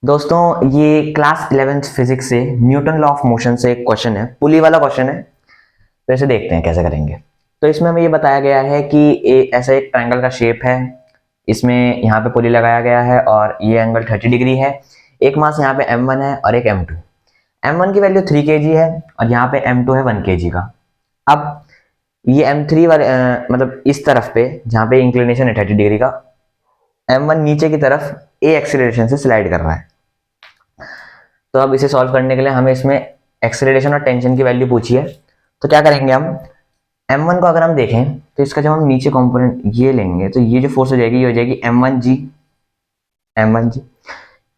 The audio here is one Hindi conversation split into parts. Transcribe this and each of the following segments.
दोस्तों ये क्लास 11th फिजिक्स से न्यूटन लॉ ऑफ मोशन से एक क्वेश्चन है, पुली वाला क्वेश्चन है। तो इसे देखते हैं कैसे करेंगे। तो इसमें हमें ये बताया गया है कि ऐसा एक ट्रायंगल का शेप है, इसमें यहाँ पे पुली लगाया गया है और ये एंगल 30 डिग्री है। एक मास यहाँ पे m1 है और एक m2। m1 की वैल्यू 3 kg है और यहाँ पे m2 है 1 kg का। अब ये m3 वाले मतलब इस तरफ पे जहाँ पे इंक्लिनेशन है 30 डिग्री का, m1 नीचे की तरफ a एक्सीलरेशन से स्लाइड कर रहा है। तो अब इसे सॉल्व करने के लिए हमें इसमें एक्सेलरेशन और टेंशन की वैल्यू पूछी है। तो क्या करेंगे हम, m1 को अगर हम देखें तो इसका जब हम नीचे कंपोनेंट ये लेंगे तो ये जो फोर्स हो जाएगी ये हो जाएगी m1g। m1g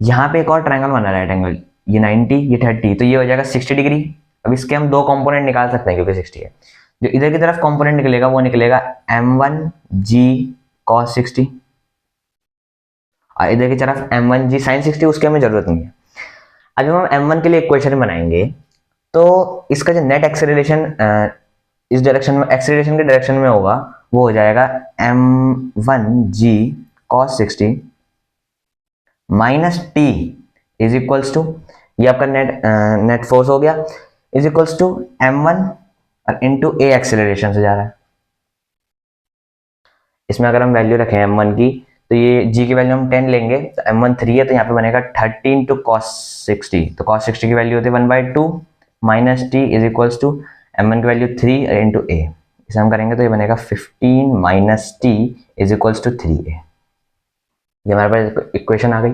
यहाँ पे एक और ट्रायंगल बना राइट एंगल, ये 90 ये 30, तो ये हो जाएगा 60 डिग्री। अब इसके हम दो कंपोनेंट निकाल सकते हैं क्योंकि 60 है। जो इधर की तरफ कंपोनेंट निकलेगा वो निकलेगा m1g cos 60 और इधर की तरफ m1g sin 60, उसकी हमें जरूरत नहीं है। अब जब हम m1 के लिए इक्वेशन बनाएंगे तो इसका जो नेट एक्सेलरेशन इस डायरेक्शन में, एक्सेलरेशन के डायरेक्शन में होगा, वो हो जाएगा m1g cos 60 minus T is equals to, ये आपका नेट फोर्स हो गया, इज इक्वल्स टू m1 और इनटू a एक्सेलरेशन से जा रहा है। इसमें अगर हम वैल्यू रखें m1 की तो ये g की वैल्यू हम 10 लेंगे, तो m1 3 है तो यहाँ पे बनेगा 30 टू cos 60। तो cos 60 की वैल्यू होती है 1/2 minus T is equals to m1 की वैल्यू 3 इंटू a। इसे हम करेंगे तो ये बनेगा 15 minus T is equals to 3a। ये हमारे पास इक्वेशन आ गई।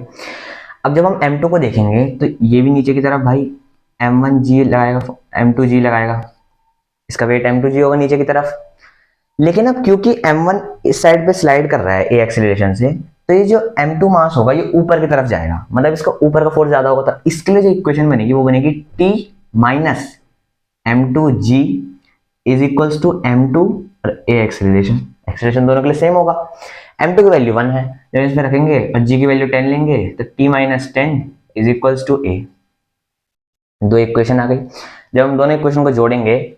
अब जब हम m2 को देखेंगे तो ये भी नीचे की तरफ भाई m1g लगाएगा, m2g लगाएगा, इसका वेट m2g होगा नीचे की तरफ। लेकिन अब क्योंकि m1 इस साइड पे स्लाइड कर रहा है a एक्सीलरेशन से, तो ये जो m2 मास होगा ये ऊपर की तरफ जाएगा, मतलब इसका ऊपर का फोर्स ज्यादा होगा। तो इसके लिए जो इक्वेशन बनेगी वो बनेगी t minus m2g is equals to m2 और a एक्सीलरेशन। एक्सीलरेशन दोनों के लिए सेम होगा। m2 की वैल्यू 1 है, जब इसमें रखेंगे और g की वैल्यू 10 लेंगे तो t minus 10 is equals to a। दो इक्वेशन आ गई। जब हम दोनों इक्वेशन को जोड़ेंगे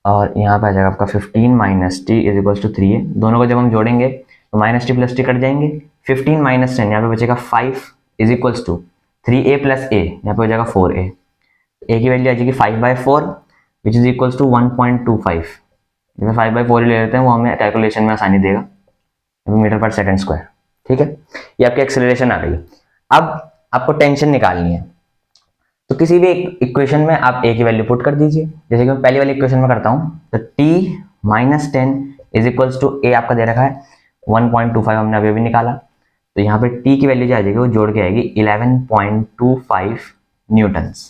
और यहाँ पे आ जाएगा आपका 15 minus T is equals to 3a। दोनों को जब हम जोड़ेंगे तो minus T plus T cut जाएंगे, 15 माइनस 10 यहाँ पे बचेगा 5 is equals to 3a plus a, यहाँ पे हो जाएगा 4a। a की वैल्यू आ जाएगी 5/4 विच इज इक्वल्स टू 1.25। इसमें 5/4 ले लेते हैं, वो हमें कैलकुलेशन में आसानी देगा, मीटर पर सेकंड स्क्वायर। ठीक है, ये आपकी एक्सेलरेशन आ गई। अब आपको टेंशन निकालनी है, तो किसी भी इक्वेशन में आप a की वैल्यू पुट कर दीजिए। जैसे कि मैं पहली वाली इक्वेशन में करता हूं, तो t minus 10 is equals to a आपका दे रखा है 1.25, हमने अभी भी निकाला। तो यहाँ पे t की वैल्यू जो आ जाएगी वो जोड़ के आएगी 11.25 न्यूटन्स।